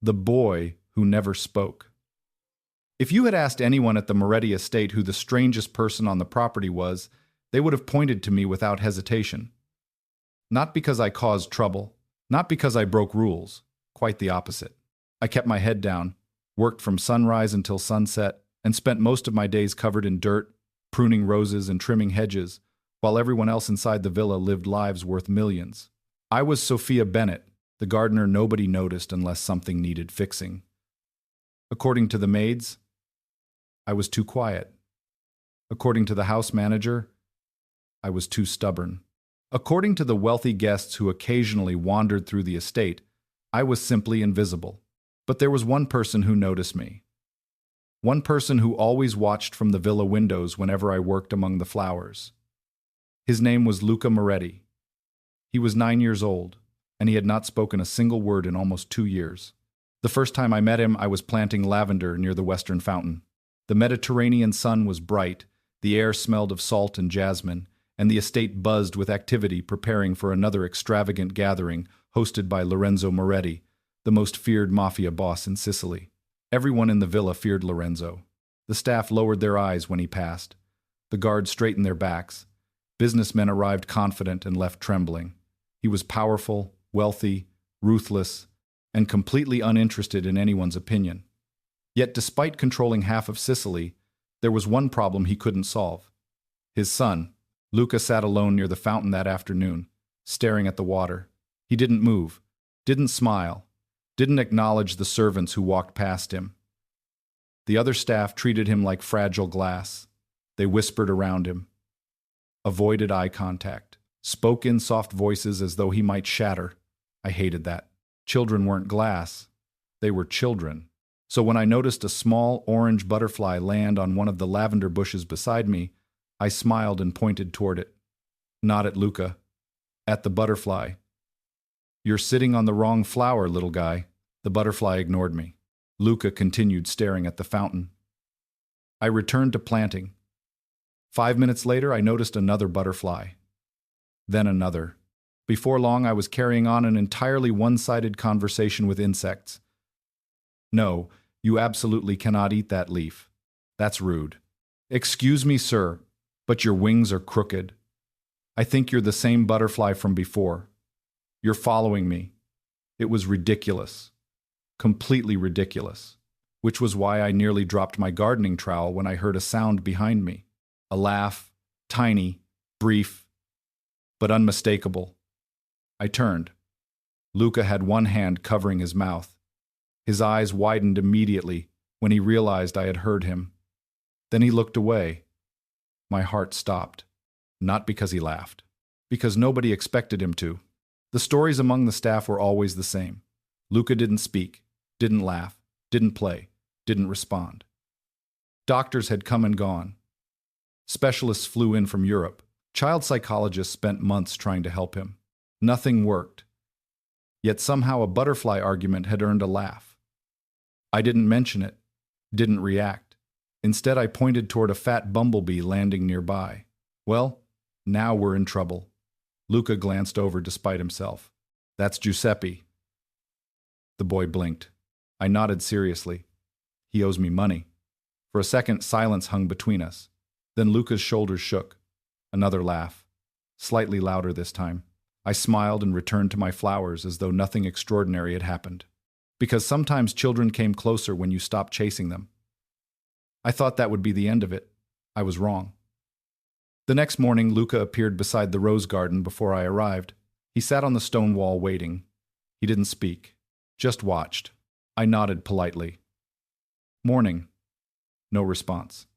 The boy who never spoke. If you had asked anyone at the Moretti estate who the strangest person on the property was, they would have pointed to me without hesitation. Not because I caused trouble, not because I broke rules, quite the opposite. I kept my head down, worked from sunrise until sunset, and spent most of my days covered in dirt, pruning roses and trimming hedges, while everyone else inside the villa lived lives worth millions. I was Sophia Bennett, the gardener nobody noticed unless something needed fixing. According to the maids, I was too quiet. According to the house manager, I was too stubborn. According to the wealthy guests who occasionally wandered through the estate, I was simply invisible. But there was one person who noticed me. One person who always watched from the villa windows whenever I worked among the flowers. His name was Luca Moretti. He was 9 years old, and he had not spoken a single word in almost 2 years. The first time I met him, I was planting lavender near the western fountain. The Mediterranean sun was bright, the air smelled of salt and jasmine, and the estate buzzed with activity preparing for another extravagant gathering hosted by Lorenzo Moretti, the most feared mafia boss in Sicily. Everyone in the villa feared Lorenzo. The staff lowered their eyes when he passed. The guards straightened their backs. Businessmen arrived confident and left trembling. He was powerful, wealthy, ruthless, and completely uninterested in anyone's opinion. Yet despite controlling half of Sicily, there was one problem he couldn't solve. His son, Luca, sat alone near the fountain that afternoon, staring at the water. He didn't move, didn't smile, didn't acknowledge the servants who walked past him. The other staff treated him like fragile glass. They whispered around him, avoided eye contact, spoke in soft voices as though he might shatter. I hated that. Children weren't glass. They were children. So when I noticed a small orange butterfly land on one of the lavender bushes beside me, I smiled and pointed toward it. Not at Luca, at the butterfly. "You're sitting on the wrong flower, little guy." The butterfly ignored me. Luca continued staring at the fountain. I returned to planting. 5 minutes later, I noticed another butterfly. Then another. Before long, I was carrying on an entirely one-sided conversation with insects. "No, you absolutely cannot eat that leaf. That's rude. Excuse me, sir, but your wings are crooked. I think you're the same butterfly from before. You're following me." It was ridiculous. Completely ridiculous. Which was why I nearly dropped my gardening trowel when I heard a sound behind me. A laugh, tiny, brief, but unmistakable. I turned. Luca had one hand covering his mouth. His eyes widened immediately when he realized I had heard him. Then he looked away. My heart stopped. Not because he laughed. Because nobody expected him to. The stories among the staff were always the same. Luca didn't speak, didn't laugh, didn't play, didn't respond. Doctors had come and gone. Specialists flew in from Europe. Child psychologists spent months trying to help him. Nothing worked. Yet somehow a butterfly argument had earned a laugh. I didn't mention it, didn't react. Instead, I pointed toward a fat bumblebee landing nearby. Well, now we're in trouble. Luca glanced over despite himself. "That's Giuseppe." The boy blinked. I nodded seriously. He owes me money. For a second, silence hung between us. Then Luca's shoulders shook. Another laugh. Slightly louder this time. I smiled and returned to my flowers as though nothing extraordinary had happened. Because sometimes children came closer when you stopped chasing them. I thought that would be the end of it. I was wrong. The next morning, Luca appeared beside the rose garden before I arrived. He sat on the stone wall waiting. He didn't speak, just watched. I nodded politely. "Morning." No response.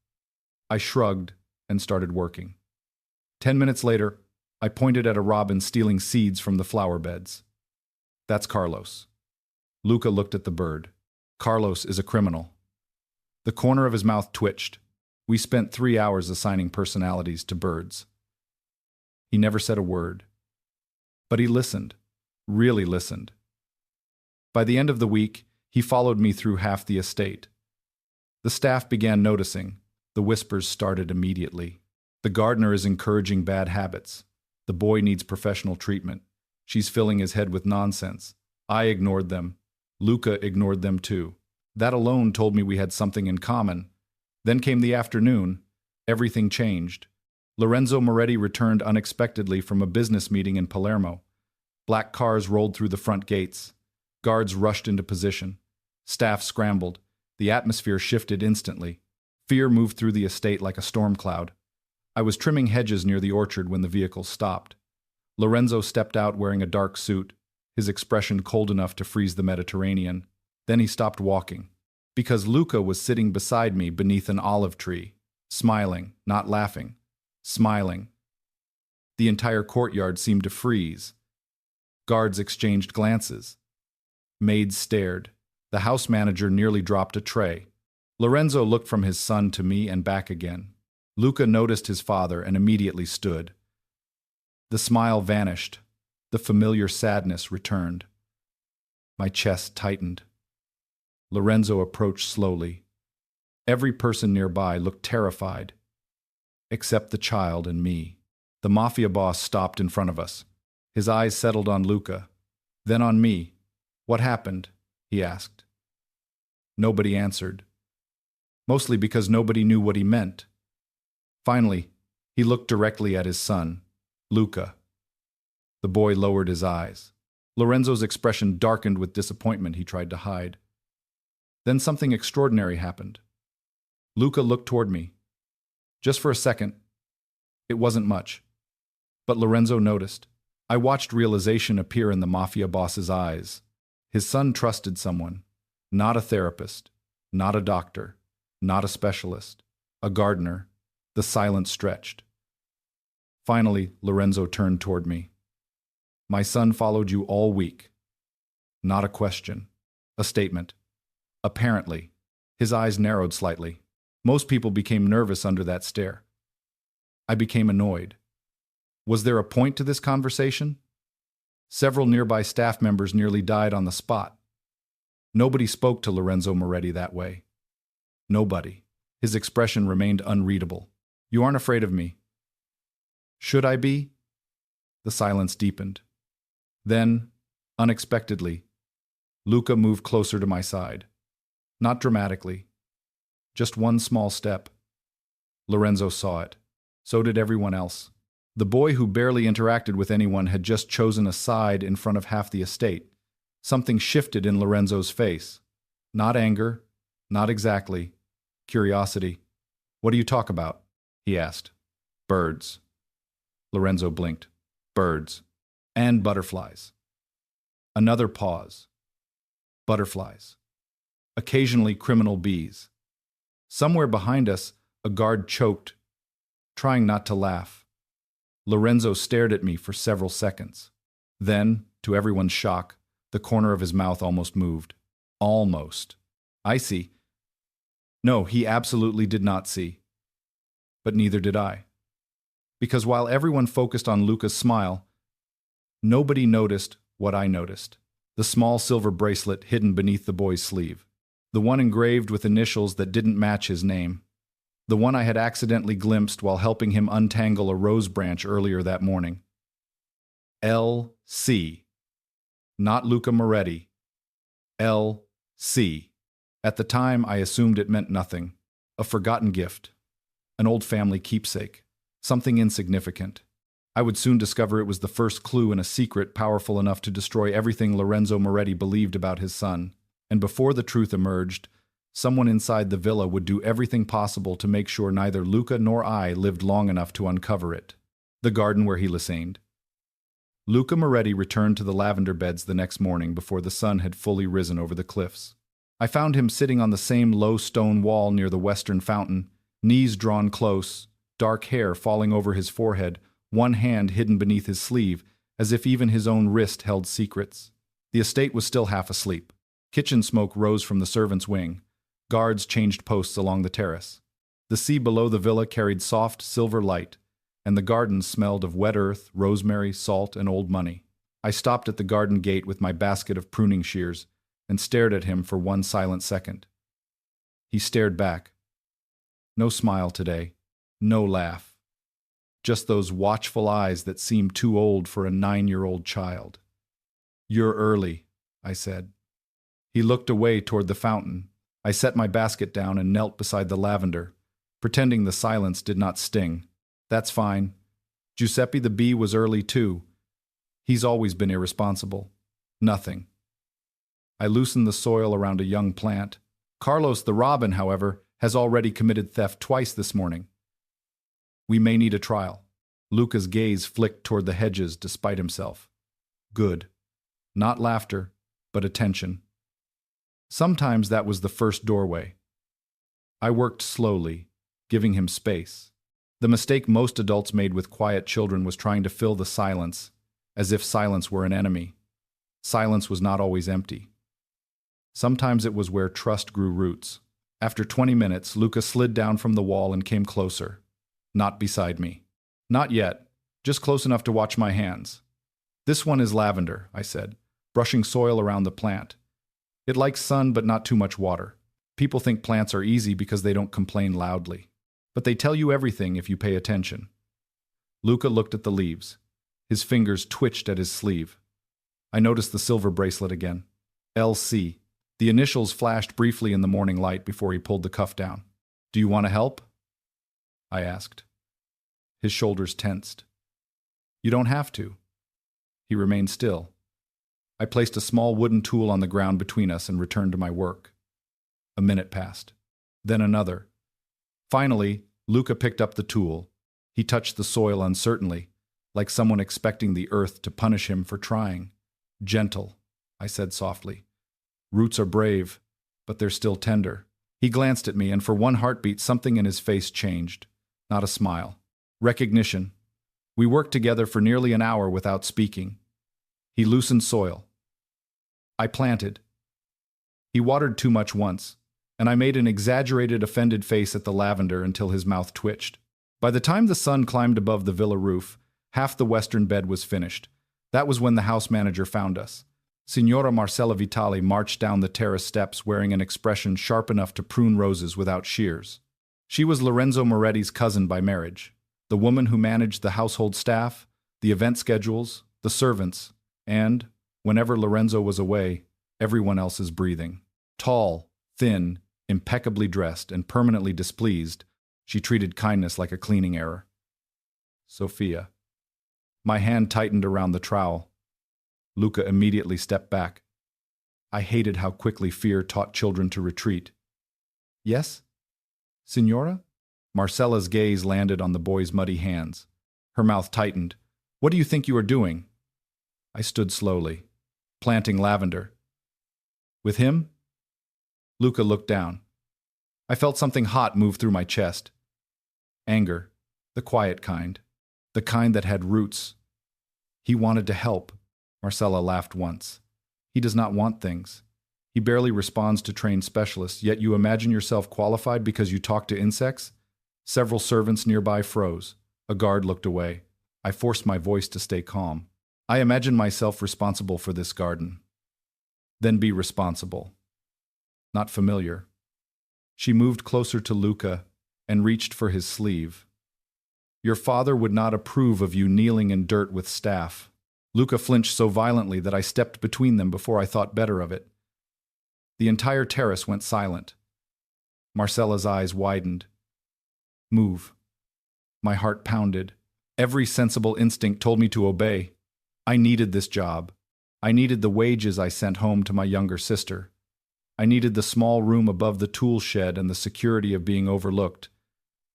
I shrugged and started working. 10 minutes later, I pointed at a robin stealing seeds from the flower beds. "That's Carlos." Luca looked at the bird. "Carlos is a criminal." The corner of his mouth twitched. We spent 3 hours assigning personalities to birds. He never said a word. But he listened, really listened. By the end of the week, he followed me through half the estate. The staff began noticing. The whispers started immediately. "The gardener is encouraging bad habits. The boy needs professional treatment. She's filling his head with nonsense." I ignored them. Luca ignored them too. That alone told me we had something in common. Then came the afternoon. Everything changed. Lorenzo Moretti returned unexpectedly from a business meeting in Palermo. Black cars rolled through the front gates. Guards rushed into position. Staff scrambled. The atmosphere shifted instantly. Fear moved through the estate like a storm cloud. I was trimming hedges near the orchard when the vehicle stopped. Lorenzo stepped out wearing a dark suit, his expression cold enough to freeze the Mediterranean. Then he stopped walking, because Luca was sitting beside me beneath an olive tree, smiling, not laughing, smiling. The entire courtyard seemed to freeze. Guards exchanged glances. Maids stared. The house manager nearly dropped a tray. Lorenzo looked from his son to me and back again. Luca noticed his father and immediately stood. The smile vanished. The familiar sadness returned. My chest tightened. Lorenzo approached slowly. Every person nearby looked terrified, except the child and me. The mafia boss stopped in front of us. His eyes settled on Luca, then on me. "What happened?" he asked. Nobody answered, mostly because nobody knew what he meant. Finally, he looked directly at his son, Luca. The boy lowered his eyes. Lorenzo's expression darkened with disappointment he tried to hide. Then something extraordinary happened. Luca looked toward me. Just for a second. It wasn't much. But Lorenzo noticed. I watched realization appear in the mafia boss's eyes. His son trusted someone. Not a therapist. Not a doctor. Not a specialist. A gardener. The silence stretched. Finally, Lorenzo turned toward me. "My son followed you all week." Not a question. A statement. Apparently. His eyes narrowed slightly. Most people became nervous under that stare. I became annoyed. Was there a point to this conversation? Several nearby staff members nearly died on the spot. Nobody spoke to Lorenzo Moretti that way. Nobody. His expression remained unreadable. "You aren't afraid of me." "Should I be?" The silence deepened. Then, unexpectedly, Luca moved closer to my side. Not dramatically. Just one small step. Lorenzo saw it. So did everyone else. The boy who barely interacted with anyone had just chosen a side in front of half the estate. Something shifted in Lorenzo's face. Not anger. Not exactly. Curiosity. "What do you talk about?" he asked. "Birds." Lorenzo blinked. "Birds. And butterflies." Another pause. Butterflies. Occasionally criminal bees. Somewhere behind us, a guard choked, trying not to laugh. Lorenzo stared at me for several seconds. Then, to everyone's shock, the corner of his mouth almost moved. Almost. "I see." No, he absolutely did not see. But neither did I. Because while everyone focused on Luca's smile, nobody noticed what I noticed. The small silver bracelet hidden beneath the boy's sleeve. The one engraved with initials that didn't match his name. The one I had accidentally glimpsed while helping him untangle a rose branch earlier that morning. L.C. Not Luca Moretti. L.C. At the time, I assumed it meant nothing. A forgotten gift. An old family keepsake. Something insignificant. I would soon discover it was the first clue in a secret powerful enough to destroy everything Lorenzo Moretti believed about his son. And before the truth emerged, someone inside the villa would do everything possible to make sure neither Luca nor I lived long enough to uncover it. The garden where he lisaned. Luca Moretti returned to the lavender beds the next morning before the sun had fully risen over the cliffs. I found him sitting on the same low stone wall near the western fountain, knees drawn close, dark hair falling over his forehead, one hand hidden beneath his sleeve, as if even his own wrist held secrets. The estate was still half asleep. Kitchen smoke rose from the servants' wing. Guards changed posts along the terrace. The sea below the villa carried soft silver light, and the garden smelled of wet earth, rosemary, salt, and old money. I stopped at the garden gate with my basket of pruning shears and stared at him for one silent second. He stared back. No smile today. No laugh. Just those watchful eyes that seemed too old for a 9-year-old child. "You're early," I said. He looked away toward the fountain. I set my basket down and knelt beside the lavender, pretending the silence did not sting. That's fine. Giuseppe the bee was early too. He's always been irresponsible. Nothing. I loosened the soil around a young plant. Carlos the robin, however, has already committed theft twice this morning. We may need a trial. Luca's gaze flicked toward the hedges despite himself. Good. Not laughter, but attention. Sometimes that was the first doorway. I worked slowly, giving him space. The mistake most adults made with quiet children was trying to fill the silence, as if silence were an enemy. Silence was not always empty. Sometimes it was where trust grew roots. After 20 minutes, Luca slid down from the wall and came closer. Not beside me. Not yet, just close enough to watch my hands. This one is lavender, I said, brushing soil around the plant. It likes sun but not too much water. People think plants are easy because they don't complain loudly. But they tell you everything if you pay attention. Luca looked at the leaves. His fingers twitched at his sleeve. I noticed the silver bracelet again. LC. The initials flashed briefly in the morning light before he pulled the cuff down. Do you want to help? I asked. His shoulders tensed. You don't have to. He remained still. I placed a small wooden tool on the ground between us and returned to my work. A minute passed. Then another. Finally, Luca picked up the tool. He touched the soil uncertainly, like someone expecting the earth to punish him for trying. Gentle, I said softly. Roots are brave, but they're still tender. He glanced at me, and for one heartbeat something in his face changed. Not a smile. Recognition. We worked together for nearly an hour without speaking. He loosened soil. I planted. He watered too much once, and I made an exaggerated, offended face at the lavender until his mouth twitched. By the time the sun climbed above the villa roof, half the western bed was finished. That was when the house manager found us. Signora Marcella Vitali marched down the terrace steps wearing an expression sharp enough to prune roses without shears. She was Lorenzo Moretti's cousin by marriage, the woman who managed the household staff, the event schedules, the servants, and, whenever Lorenzo was away, everyone else's breathing. Tall, thin, impeccably dressed, and permanently displeased, she treated kindness like a cleaning error. Sophia. My hand tightened around the trowel. Luca immediately stepped back. I hated how quickly fear taught children to retreat. Yes? Signora? Marcella's gaze landed on the boy's muddy hands. Her mouth tightened. What do you think you are doing? I stood slowly, planting lavender. With him? Luca looked down. I felt something hot move through my chest. Anger, the quiet kind, the kind that had roots. He wanted to help. Marcella laughed once. He does not want things. He barely responds to trained specialists, yet you imagine yourself qualified because you talk to insects? Several servants nearby froze. A guard looked away. I forced my voice to stay calm. I imagine myself responsible for this garden. Then be responsible. Not familiar. She moved closer to Luca and reached for his sleeve. Your father would not approve of you kneeling in dirt with staff. Luca flinched so violently that I stepped between them before I thought better of it. The entire terrace went silent. Marcella's eyes widened. Move. My heart pounded. Every sensible instinct told me to obey. I needed this job. I needed the wages I sent home to my younger sister. I needed the small room above the tool shed and the security of being overlooked.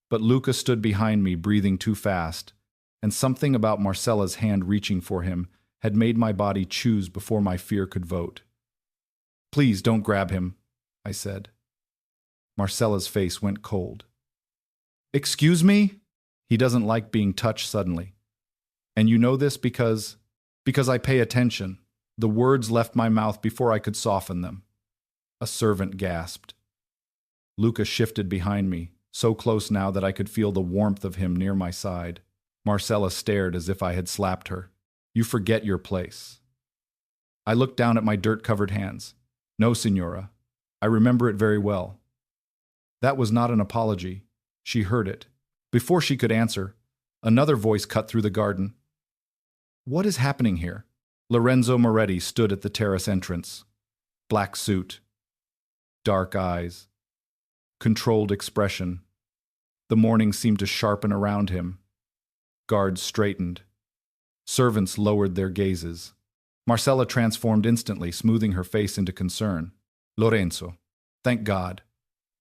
But Luca stood behind me, breathing too fast, and something about Marcella's hand reaching for him had made my body choose before my fear could vote. Please don't grab him, I said. Marcella's face went cold. Excuse me? He doesn't like being touched suddenly. And you know this because I pay attention. The words left my mouth before I could soften them. A servant gasped. Luca shifted behind me, so close now that I could feel the warmth of him near my side. Marcella stared as if I had slapped her. You forget your place. I looked down at my dirt-covered hands. No, Signora. I remember it very well. That was not an apology. She heard it. Before she could answer, another voice cut through the garden. What is happening here? Lorenzo Moretti stood at the terrace entrance. Black suit, dark eyes, controlled expression. The morning seemed to sharpen around him. Guards straightened. Servants lowered their gazes. Marcella transformed instantly, smoothing her face into concern. Lorenzo, thank God.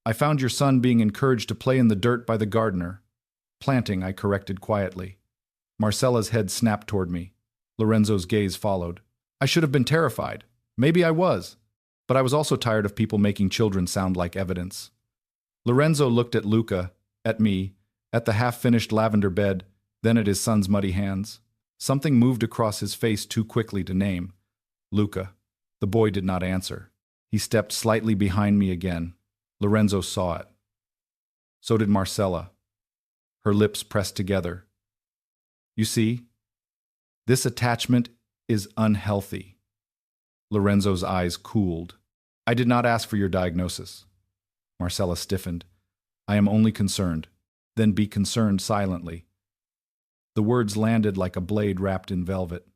I found your son being encouraged to play in the dirt by the gardener. Planting, I corrected quietly. Marcella's head snapped toward me. Lorenzo's gaze followed. I should have been terrified. Maybe I was. But I was also tired of people making children sound like evidence. Lorenzo looked at Luca, at me, at the half-finished lavender bed, then at his son's muddy hands. Something moved across his face too quickly to name. Luca. The boy did not answer. He stepped slightly behind me again. Lorenzo saw it. So did Marcella. Her lips pressed together. You see, this attachment is unhealthy. Lorenzo's eyes cooled. I did not ask for your diagnosis. Marcella stiffened. I am only concerned. Then be concerned silently. The words landed like a blade wrapped in velvet.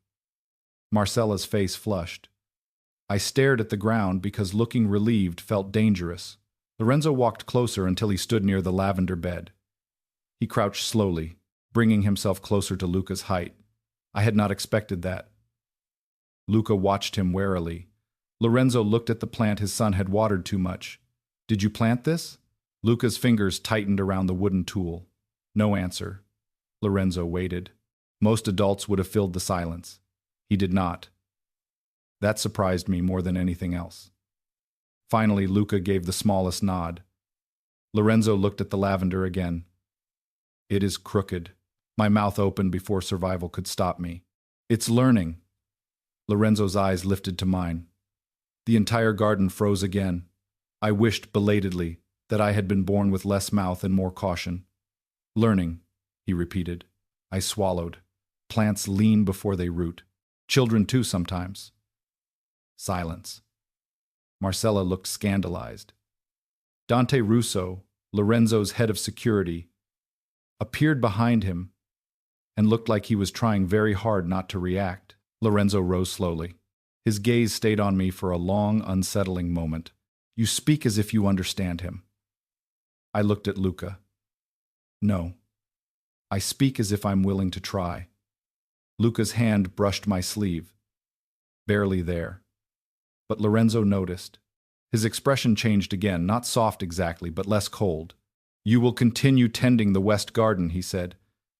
Marcella's face flushed. I stared at the ground because looking relieved felt dangerous. Lorenzo walked closer until he stood near the lavender bed. He crouched slowly, bringing himself closer to Luca's height. I had not expected that. Luca watched him warily. Lorenzo looked at the plant his son had watered too much. Did you plant this? Luca's fingers tightened around the wooden tool. No answer. Lorenzo waited. Most adults would have filled the silence. He did not. That surprised me more than anything else. Finally, Luca gave the smallest nod. Lorenzo looked at the lavender again. It is crooked. My mouth opened before survival could stop me. It's learning. Lorenzo's eyes lifted to mine. The entire garden froze again. I wished belatedly that I had been born with less mouth and more caution. Learning, he repeated. I swallowed. Plants lean before they root. Children too sometimes. Silence. Marcella looked scandalized. Dante Russo, Lorenzo's head of security, appeared behind him and looked like he was trying very hard not to react. Lorenzo rose slowly. His gaze stayed on me for a long, unsettling moment. You speak as if you understand him. I looked at Luca. No. I speak as if I'm willing to try. Luca's hand brushed my sleeve. Barely there. But Lorenzo noticed. His expression changed again, not soft exactly, but less cold. You will continue tending the west garden, he said.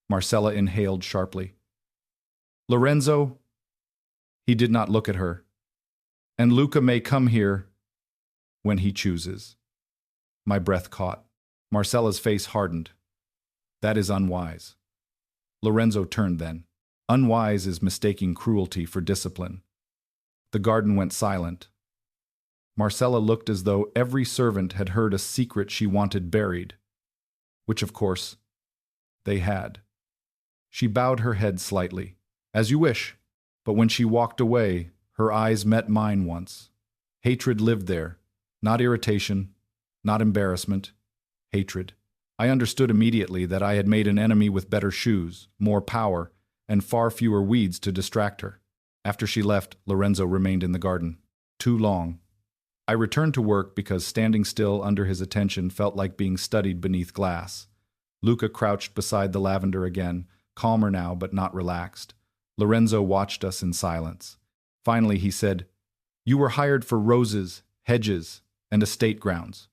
Marcella inhaled sharply. Lorenzo? He did not look at her. And Luca may come here when he chooses. My breath caught. Marcella's face hardened. That is unwise. Lorenzo turned then. Unwise is mistaking cruelty for discipline. The garden went silent. Marcella looked as though every servant had heard a secret she wanted buried, which, of course, they had. She bowed her head slightly. As you wish. But when she walked away, her eyes met mine once. Hatred lived there. Not irritation, not embarrassment. Hatred. I understood immediately that I had made an enemy with better shoes, more power, and far fewer weeds to distract her. After she left, Lorenzo remained in the garden. Too long. I returned to work because standing still under his attention felt like being studied beneath glass. Luca crouched beside the lavender again, calmer now but not relaxed. Lorenzo watched us in silence. Finally he said, You were hired for roses, hedges, and estate grounds.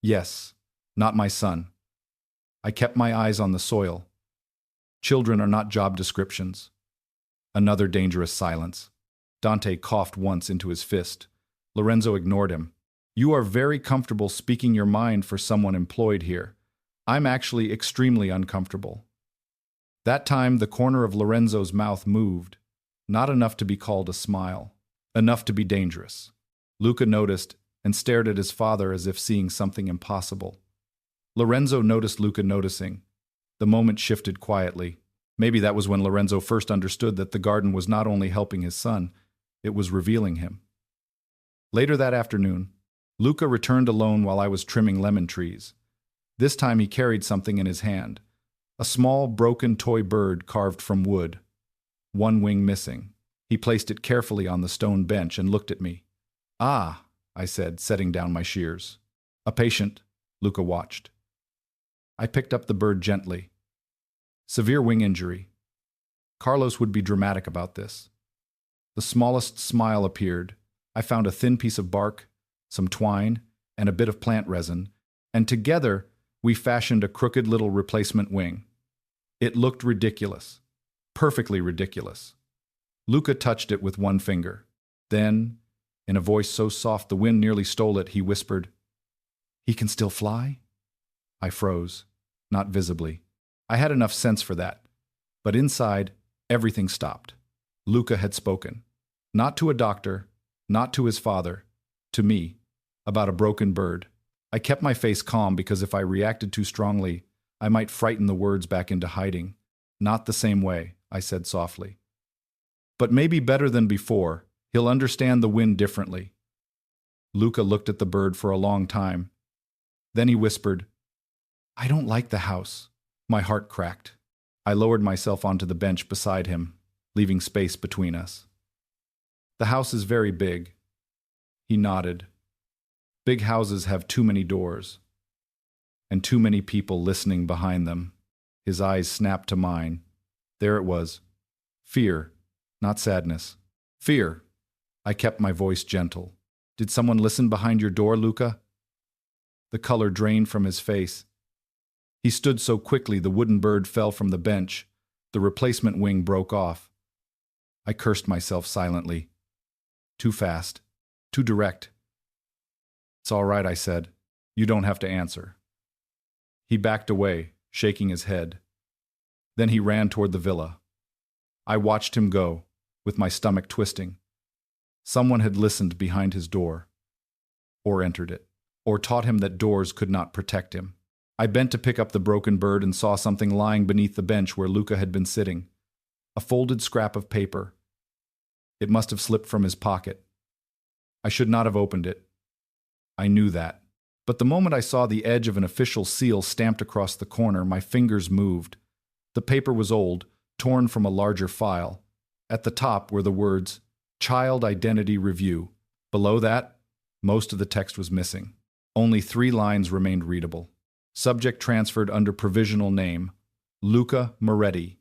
Yes, not my son. I kept my eyes on the soil. Children are not job descriptions. Another dangerous silence. Dante coughed once into his fist. Lorenzo ignored him. You are very comfortable speaking your mind for someone employed here. I'm actually extremely uncomfortable. That time the corner of Lorenzo's mouth moved, not enough to be called a smile, enough to be dangerous. Luca noticed and stared at his father as if seeing something impossible. Lorenzo noticed Luca noticing. The moment shifted quietly. Maybe that was when Lorenzo first understood that the garden was not only helping his son, it was revealing him. Later that afternoon, Luca returned alone while I was trimming lemon trees. This time he carried something in his hand. A small, broken toy bird carved from wood. One wing missing. He placed it carefully on the stone bench and looked at me. Ah, I said, setting down my shears. A patient, Luca watched. I picked up the bird gently. Severe wing injury. Carlos would be dramatic about this. The smallest smile appeared. I found a thin piece of bark, some twine, and a bit of plant resin, and together we fashioned a crooked little replacement wing. It looked ridiculous. Perfectly ridiculous. Luca touched it with one finger. Then, in a voice so soft the wind nearly stole it, he whispered, "He can still fly?" I froze, not visibly. I had enough sense for that. But inside, everything stopped. Luca had spoken. Not to a doctor, not to his father, to me, about a broken bird. I kept my face calm because if I reacted too strongly, I might frighten the words back into hiding. "Not the same way," I said softly. "But maybe better than before. He'll understand the wind differently." Luca looked at the bird for a long time. Then he whispered, "I don't like the house." My heart cracked. I lowered myself onto the bench beside him, leaving space between us. "The house is very big." He nodded. "Big houses have too many doors. And too many people listening behind them." His eyes snapped to mine. There it was. Fear, not sadness. Fear. I kept my voice gentle. "Did someone listen behind your door, Luca?" The color drained from his face. He stood so quickly the wooden bird fell from the bench. The replacement wing broke off. I cursed myself silently. Too fast. Too direct. "It's all right," I said. "You don't have to answer." He backed away, shaking his head. Then he ran toward the villa. I watched him go, with my stomach twisting. Someone had listened behind his door, or entered it, or taught him that doors could not protect him. I bent to pick up the broken bird and saw something lying beneath the bench where Luca had been sitting. A folded scrap of paper. It must have slipped from his pocket. I should not have opened it. I knew that. But the moment I saw the edge of an official seal stamped across the corner, my fingers moved. The paper was old, torn from a larger file. At the top were the words, "Child Identity Review." Below that, most of the text was missing. Only 3 lines remained readable. Subject transferred under provisional name, Luca Moretti.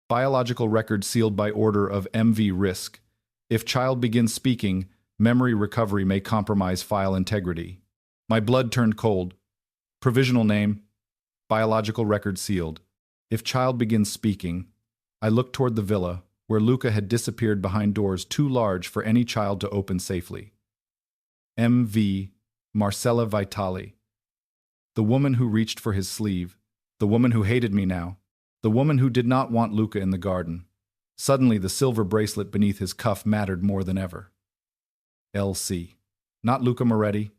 Biological record sealed by order of MV Risk. If child begins speaking, memory recovery may compromise file integrity. My blood turned cold. Provisional name, biological record sealed. If child begins speaking, I looked toward the villa, where Luca had disappeared behind doors too large for any child to open safely. MV Marcella Vitali. The woman who reached for his sleeve. The woman who hated me now. The woman who did not want Luca in the garden. Suddenly the silver bracelet beneath his cuff mattered more than ever. LC. Not Luca Moretti.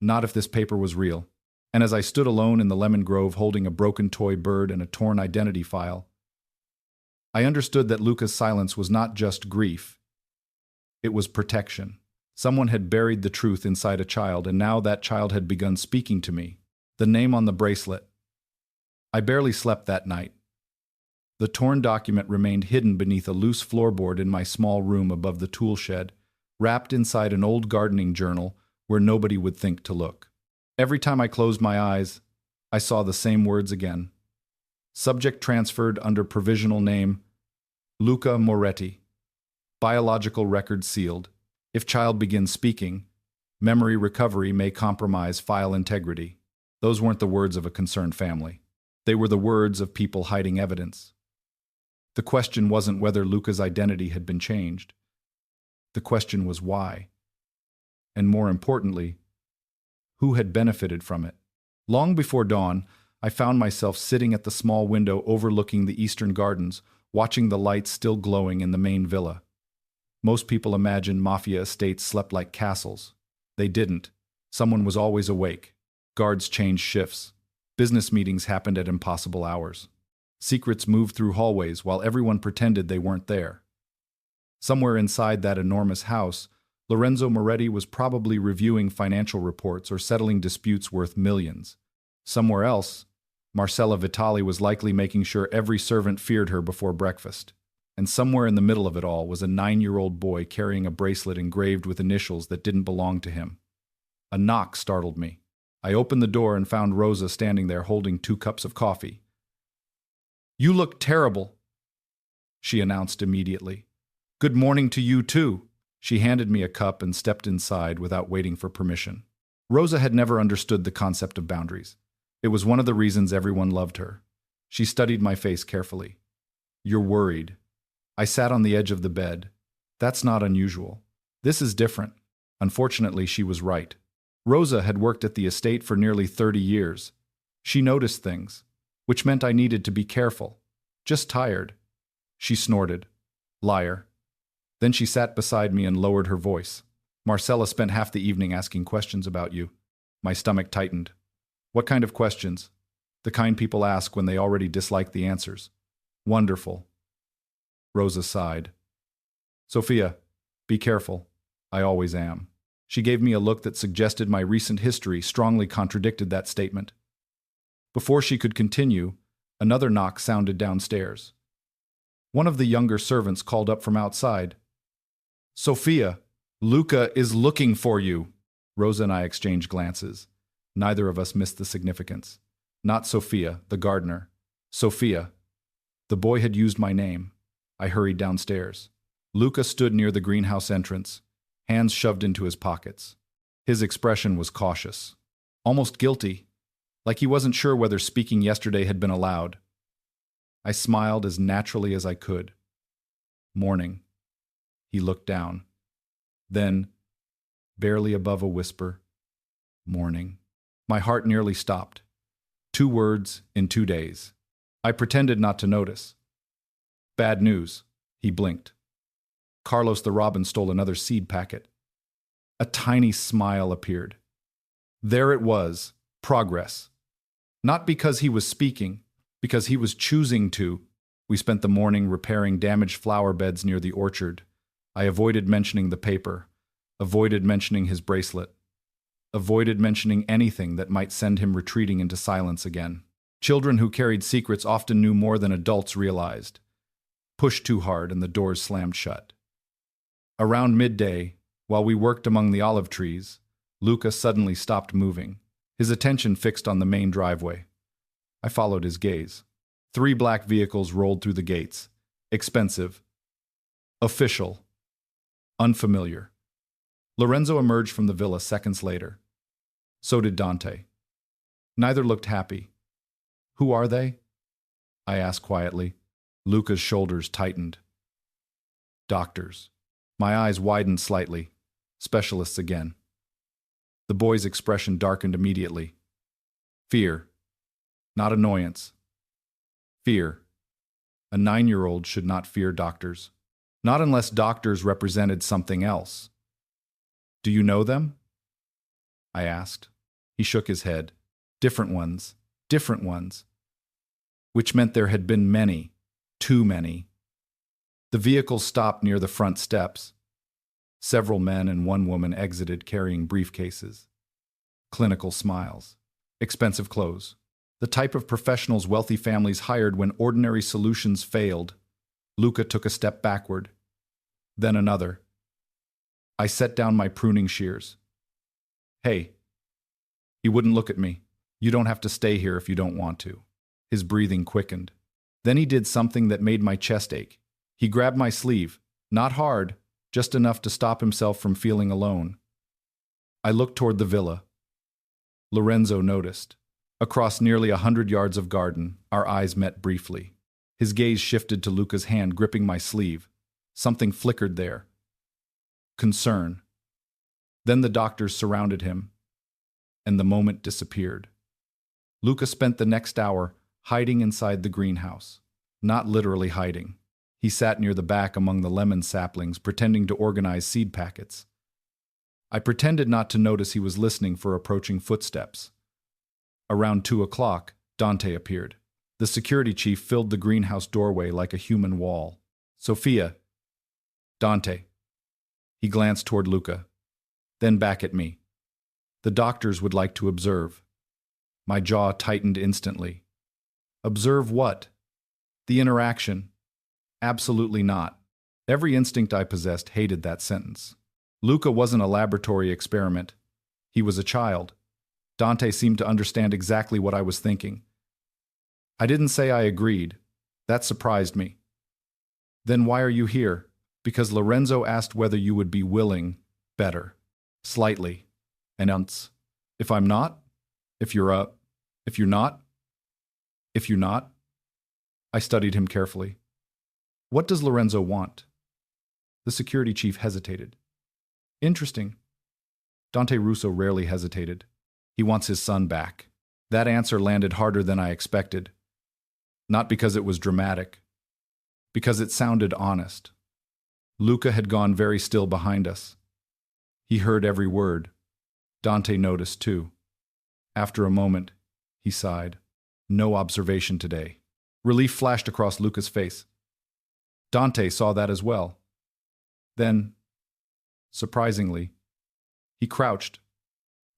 Not if this paper was real. And as I stood alone in the lemon grove holding a broken toy bird and a torn identity file, I understood that Luca's silence was not just grief. It was protection. Someone had buried the truth inside a child, and now that child had begun speaking to me. The name on the bracelet. I barely slept that night. The torn document remained hidden beneath a loose floorboard in my small room above the tool shed, wrapped inside an old gardening journal where nobody would think to look. Every time I closed my eyes, I saw the same words again. Subject transferred under provisional name, Luca Moretti. Biological record sealed. If child begins speaking, memory recovery may compromise file integrity. Those weren't the words of a concerned family. They were the words of people hiding evidence. The question wasn't whether Luca's identity had been changed. The question was why. And more importantly, who had benefited from it? Long before dawn, I found myself sitting at the small window overlooking the eastern gardens, watching the lights still glowing in the main villa. Most people imagine mafia estates slept like castles. They didn't. Someone was always awake. Guards changed shifts. Business meetings happened at impossible hours. Secrets moved through hallways while everyone pretended they weren't there. Somewhere inside that enormous house, Lorenzo Moretti was probably reviewing financial reports or settling disputes worth millions. Somewhere else, Marcella Vitali was likely making sure every servant feared her before breakfast. And somewhere in the middle of it all was a 9-year-old boy carrying a bracelet engraved with initials that didn't belong to him. A knock startled me. I opened the door and found Rosa standing there holding 2 cups of coffee. "You look terrible," she announced immediately. "Good morning to you, too." She handed me a cup and stepped inside without waiting for permission. Rosa had never understood the concept of boundaries. It was one of the reasons everyone loved her. She studied my face carefully. "You're worried." I sat on the edge of the bed. "That's not unusual. This is different." Unfortunately, she was right. Rosa had worked at the estate for nearly 30 years. She noticed things, which meant I needed to be careful. "Just tired." She snorted. "Liar." Then she sat beside me and lowered her voice. "Marcella spent half the evening asking questions about you." My stomach tightened. "What kind of questions?" "The kind people ask when they already dislike the answers." "Wonderful." Rosa sighed. "Sophia, be careful. I always am." She gave me a look that suggested my recent history strongly contradicted that statement. Before she could continue, another knock sounded downstairs. One of the younger servants called up from outside. "Sophia, Luca is looking for you." Rosa and I exchanged glances. Neither of us missed the significance. Not Sophia, the gardener. Sophia. The boy had used my name. I hurried downstairs. Luca stood near the greenhouse entrance, hands shoved into his pockets. His expression was cautious, almost guilty, like he wasn't sure whether speaking yesterday had been allowed. I smiled as naturally as I could. "Morning." He looked down. Then, barely above a whisper, "Morning." My heart nearly stopped. 2 words in 2 days. I pretended not to notice. "Bad news." He blinked. Carlos the robin stole another seed packet. A tiny smile appeared. There it was, progress. Not because he was speaking, because he was choosing to. We spent the morning repairing damaged flower beds near the orchard. I avoided mentioning the paper, avoided mentioning his bracelet, avoided mentioning anything that might send him retreating into silence again. Children who carried secrets often knew more than adults realized. Pushed too hard and the doors slammed shut. Around midday, while we worked among the olive trees, Luca suddenly stopped moving, his attention fixed on the main driveway. I followed his gaze. 3 black vehicles rolled through the gates. Expensive. Official. Unfamiliar. Lorenzo emerged from the villa seconds later. So did Dante. Neither looked happy. "Who are they?" I asked quietly. Luca's shoulders tightened. "Doctors." My eyes widened slightly. Specialists again. The boy's expression darkened immediately. Fear. Not annoyance. Fear. A 9-year-old should not fear doctors. Not unless doctors represented something else. "Do you know them?" I asked. He shook his head. Different ones. Different ones. Which meant there had been many. Too many. The vehicle stopped near the front steps. Several men and 1 woman exited carrying briefcases. Clinical smiles. Expensive clothes. The type of professionals wealthy families hired when ordinary solutions failed. Luca took a step backward. Then another. I set down my pruning shears. "Hey." He wouldn't look at me. "You don't have to stay here if you don't want to." His breathing quickened. Then he did something that made my chest ache. He grabbed my sleeve, not hard, just enough to stop himself from feeling alone. I looked toward the villa. Lorenzo noticed. Across nearly 100 yards of garden, our eyes met briefly. His gaze shifted to Luca's hand gripping my sleeve. Something flickered there. Concern. Then the doctors surrounded him, and the moment disappeared. Luca spent the next hour hiding inside the greenhouse. Not literally hiding. He sat near the back among the lemon saplings, pretending to organize seed packets. I pretended not to notice he was listening for approaching footsteps. Around 2 o'clock, Dante appeared. The security chief filled the greenhouse doorway like a human wall. "Sophia." "Dante." He glanced toward Luca, then back at me. "The doctors would like to observe." My jaw tightened instantly. Observe what? The interaction. Absolutely not. Every instinct I possessed hated that sentence. Luca wasn't a laboratory experiment. He was a child. Dante seemed to understand exactly what I was thinking. I didn't say I agreed. That surprised me. Then why are you here? Because Lorenzo asked whether you would be willing, better, slightly, an ounce. If I'm not? If you're not? If you're not? I studied him carefully. What does Lorenzo want? The security chief hesitated. Interesting. Dante Russo rarely hesitated. He wants his son back. That answer landed harder than I expected. Not because it was dramatic, because it sounded honest. Luca had gone very still behind us. He heard every word. Dante noticed too. After a moment, he sighed. No observation today. Relief flashed across Luca's face. Dante saw that as well. Then, surprisingly, he crouched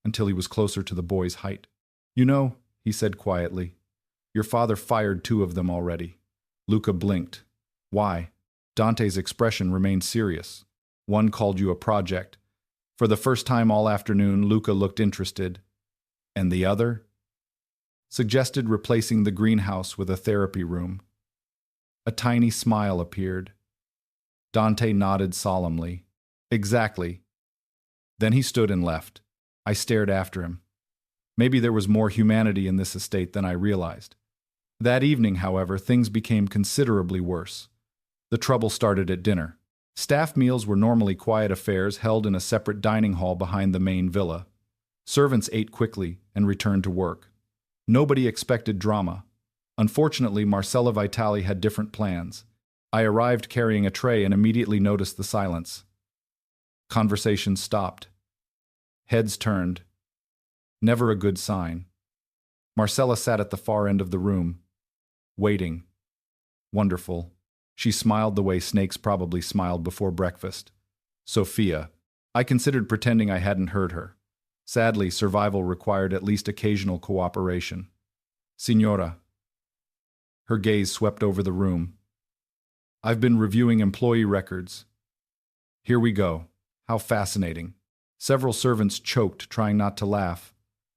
until he was closer to the boy's height. You know, he said quietly, your father fired 2 of them already. Luca blinked. Why? Dante's expression remained serious. One called you a project. For the first time all afternoon, Luca looked interested. And the other? Suggested replacing the greenhouse with a therapy room. A tiny smile appeared. Dante nodded solemnly. Exactly. Then he stood and left. I stared after him. Maybe there was more humanity in this estate than I realized. That evening, however, things became considerably worse. The trouble started at dinner. Staff meals were normally quiet affairs held in a separate dining hall behind the main villa. Servants ate quickly and returned to work. Nobody expected drama. Unfortunately, Marcella Vitali had different plans. I arrived carrying a tray and immediately noticed the silence. Conversation stopped. Heads turned. Never a good sign. Marcella sat at the far end of the room, waiting. Wonderful. She smiled the way snakes probably smiled before breakfast. Sophia. I considered pretending I hadn't heard her. Sadly, survival required at least occasional cooperation. Signora. Her gaze swept over the room. I've been reviewing employee records. Here we go. How fascinating. Several servants choked, trying not to laugh.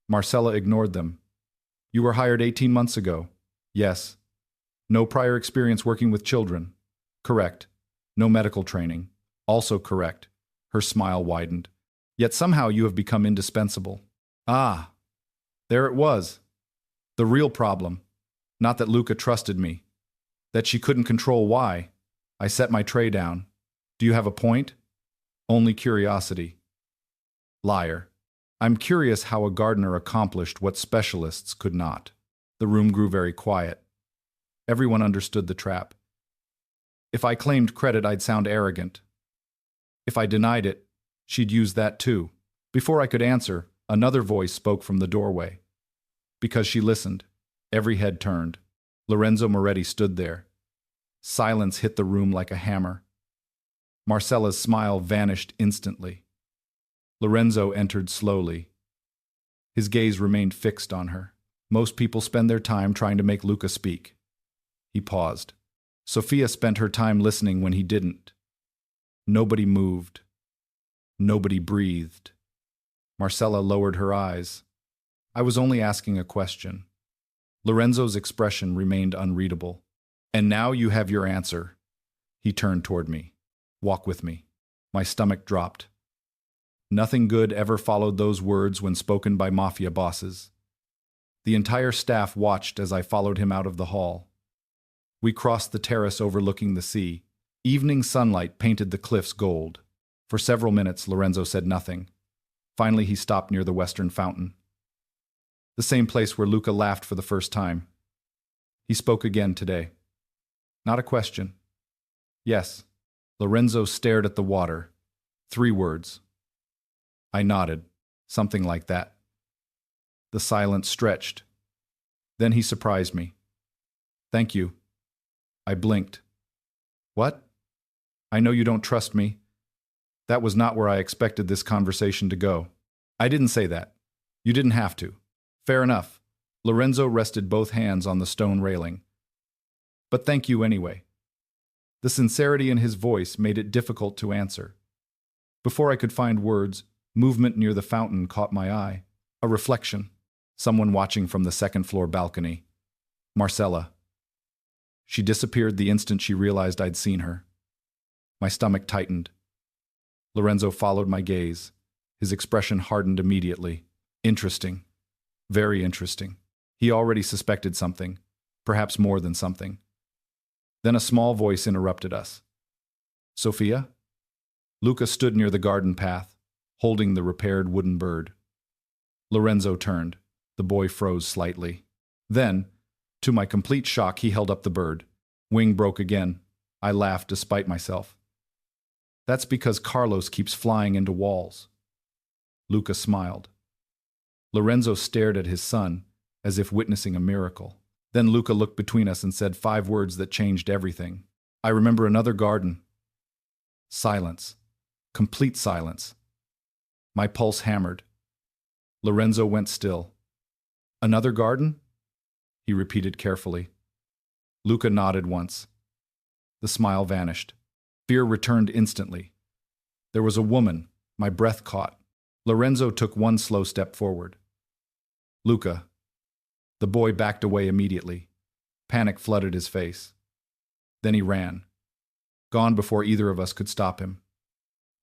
Marcella ignored them. You were hired 18 months ago. Yes. No prior experience working with children. Correct. No medical training. Also correct. Her smile widened. Yet somehow you have become indispensable. Ah. There it was. The real problem. Not that Luca trusted me. That she couldn't control why. I set my tray down. Do you have a point? Only curiosity. Liar. I'm curious how a gardener accomplished what specialists could not. The room grew very quiet. Everyone understood the trap. If I claimed credit, I'd sound arrogant. If I denied it, she'd use that too. Before I could answer, another voice spoke from the doorway. Because she listened, every head turned. Lorenzo Moretti stood there. Silence hit the room like a hammer. Marcella's smile vanished instantly. Lorenzo entered slowly. His gaze remained fixed on her. Most people spend their time trying to make Luca speak. He paused. Sophia spent her time listening when he didn't. Nobody moved. Nobody breathed. Marcella lowered her eyes. I was only asking a question. Lorenzo's expression remained unreadable. And now you have your answer. He turned toward me. Walk with me. My stomach dropped. Nothing good ever followed those words when spoken by mafia bosses. The entire staff watched as I followed him out of the hall. We crossed the terrace overlooking the sea. Evening sunlight painted the cliffs gold. For several minutes, Lorenzo said nothing. Finally, he stopped near the western fountain. The same place where Luca laughed for the first time. He spoke again today. Not a question. Yes. Lorenzo stared at the water. 3 words. I nodded. Something like that. The silence stretched. Then he surprised me. Thank you. I blinked. What? I know you don't trust me. That was not where I expected this conversation to go. I didn't say that. You didn't have to. Fair enough. Lorenzo rested both hands on the stone railing. But thank you anyway. The sincerity in his voice made it difficult to answer. Before I could find words, movement near the fountain caught my eye. A reflection. Someone watching from the second-floor balcony. Marcella. She disappeared the instant she realized I'd seen her. My stomach tightened. Lorenzo followed my gaze. His expression hardened immediately. Interesting. Very interesting. He already suspected something, perhaps more than something. Then a small voice interrupted us. Sophia? Luca stood near the garden path, holding the repaired wooden bird. Lorenzo turned. The boy froze slightly. Then, to my complete shock, he held up the bird. Wing broke again. I laughed despite myself. That's because Carlos keeps flying into walls. Luca smiled. Lorenzo stared at his son, as if witnessing a miracle. Then Luca looked between us and said 5 words that changed everything. I remember another garden. Silence. Complete silence. My pulse hammered. Lorenzo went still. Another garden? He repeated carefully. Luca nodded once. The smile vanished. Fear returned instantly. There was a woman. My breath caught. Lorenzo took 1 slow step forward. Luca. The boy backed away immediately. Panic flooded his face. Then he ran. Gone before either of us could stop him.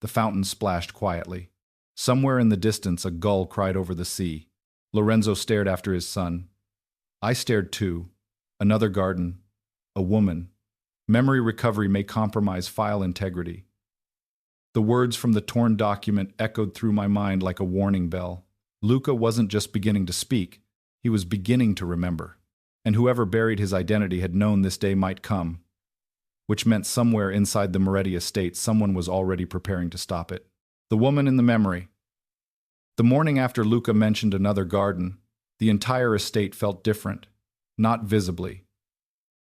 The fountain splashed quietly. Somewhere in the distance, a gull cried over the sea. Lorenzo stared after his son. I stared too. Another garden. A woman. Memory recovery may compromise file integrity. The words from the torn document echoed through my mind like a warning bell. Luca wasn't just beginning to speak, he was beginning to remember. And whoever buried his identity had known this day might come, which meant somewhere inside the Moretti estate someone was already preparing to stop it. The woman in the memory. The morning after Luca mentioned another garden, the entire estate felt different, not visibly.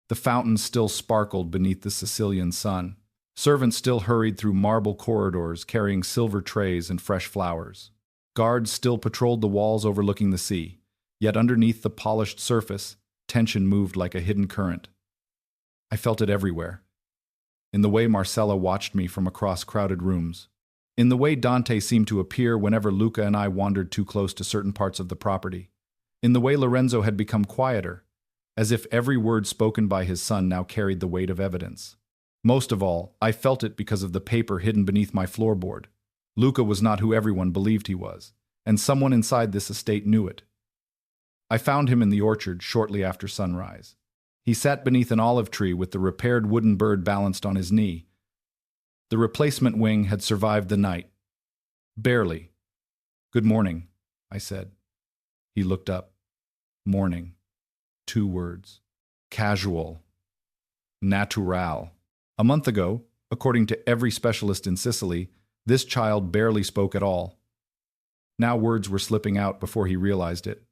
The fountain still sparkled beneath the Sicilian sun. Servants still hurried through marble corridors carrying silver trays and fresh flowers. Guards still patrolled the walls overlooking the sea, yet underneath the polished surface, tension moved like a hidden current. I felt it everywhere. In the way Marcella watched me from across crowded rooms. In the way Dante seemed to appear whenever Luca and I wandered too close to certain parts of the property. In the way Lorenzo had become quieter, as if every word spoken by his son now carried the weight of evidence. Most of all, I felt it because of the paper hidden beneath my floorboard. Luca was not who everyone believed he was, and someone inside this estate knew it. I found him in the orchard shortly after sunrise. He sat beneath an olive tree with the repaired wooden bird balanced on his knee. The replacement wing had survived the night. Barely. "Good morning," I said. He looked up. Morning. 2 words. Casual. Natural. A month ago, according to every specialist in Sicily, this child barely spoke at all. Now words were slipping out before he realized it.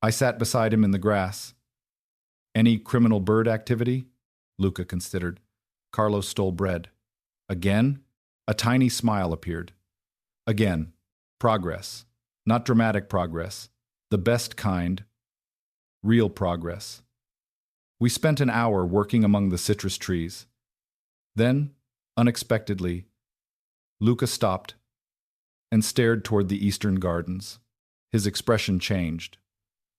I sat beside him in the grass. Any criminal bird activity? Luca considered. Carlos stole bread. Again? A tiny smile appeared. Again. Progress. Not dramatic progress. The best kind. Real progress. We spent an hour working among the citrus trees. Then, unexpectedly, Luca stopped and stared toward the eastern gardens. His expression changed.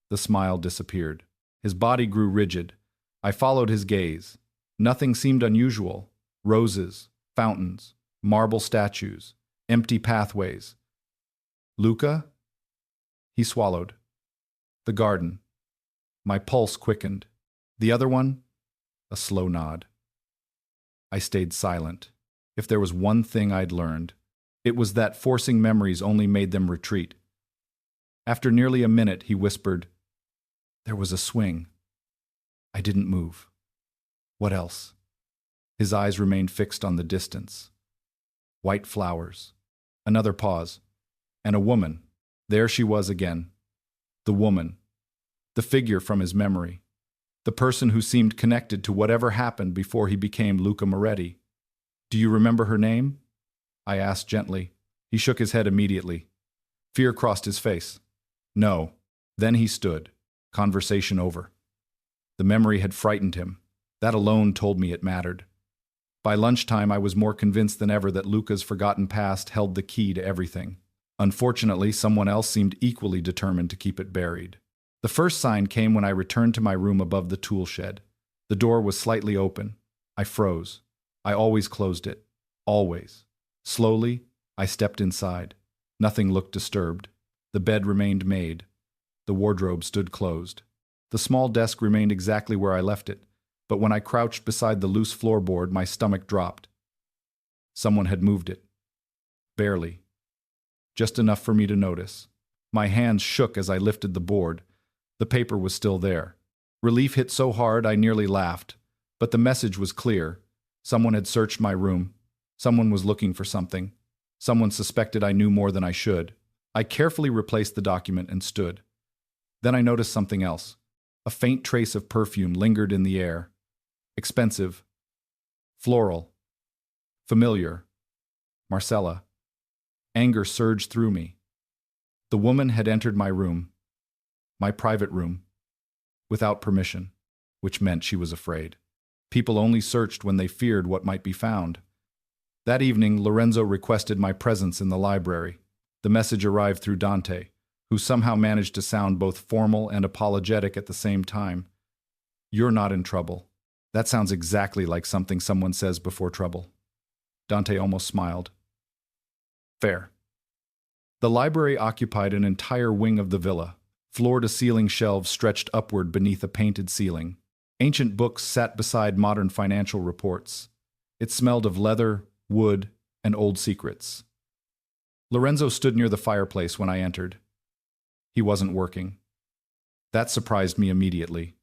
The smile disappeared. His body grew rigid. I followed his gaze. Nothing seemed unusual. Roses, fountains, marble statues, empty pathways. Luca? He swallowed. The garden. My pulse quickened. The other one? A slow nod. I stayed silent. If there was one thing I'd learned, it was that forcing memories only made them retreat. After nearly a minute, he whispered, "There was a swing." I didn't move. What else? His eyes remained fixed on the distance. White flowers. Another pause. And a woman. There she was again. The woman. The figure from his memory. The person who seemed connected to whatever happened before he became Luca Moretti. "Do you remember her name?" I asked gently. He shook his head immediately. Fear crossed his face. No. Then he stood. Conversation over. The memory had frightened him. That alone told me it mattered. By lunchtime, I was more convinced than ever that Luca's forgotten past held the key to everything. Unfortunately, someone else seemed equally determined to keep it buried. The first sign came when I returned to my room above the tool shed. The door was slightly open. I froze. I always closed it. Always. Slowly, I stepped inside. Nothing looked disturbed. The bed remained made. The wardrobe stood closed. The small desk remained exactly where I left it, but when I crouched beside the loose floorboard, my stomach dropped. Someone had moved it. Barely. Just enough for me to notice. My hands shook as I lifted the board. The paper was still there. Relief hit so hard I nearly laughed, but the message was clear. Someone had searched my room. Someone was looking for something. Someone suspected I knew more than I should. I carefully replaced the document and stood. Then I noticed something else. A faint trace of perfume lingered in the air. Expensive. Floral. Familiar. Marcella. Anger surged through me. The woman had entered my room. My private room. Without permission, which meant she was afraid. People only searched when they feared what might be found. That evening, Lorenzo requested my presence in the library. The message arrived through Dante, who somehow managed to sound both formal and apologetic at the same time. "You're not in trouble." That sounds exactly like something someone says before trouble. Dante almost smiled. Fair. The library occupied an entire wing of the villa. Floor-to-ceiling shelves stretched upward beneath a painted ceiling. Ancient books sat beside modern financial reports. It smelled of leather, wood, and old secrets. Lorenzo stood near the fireplace when I entered. He wasn't working. That surprised me immediately.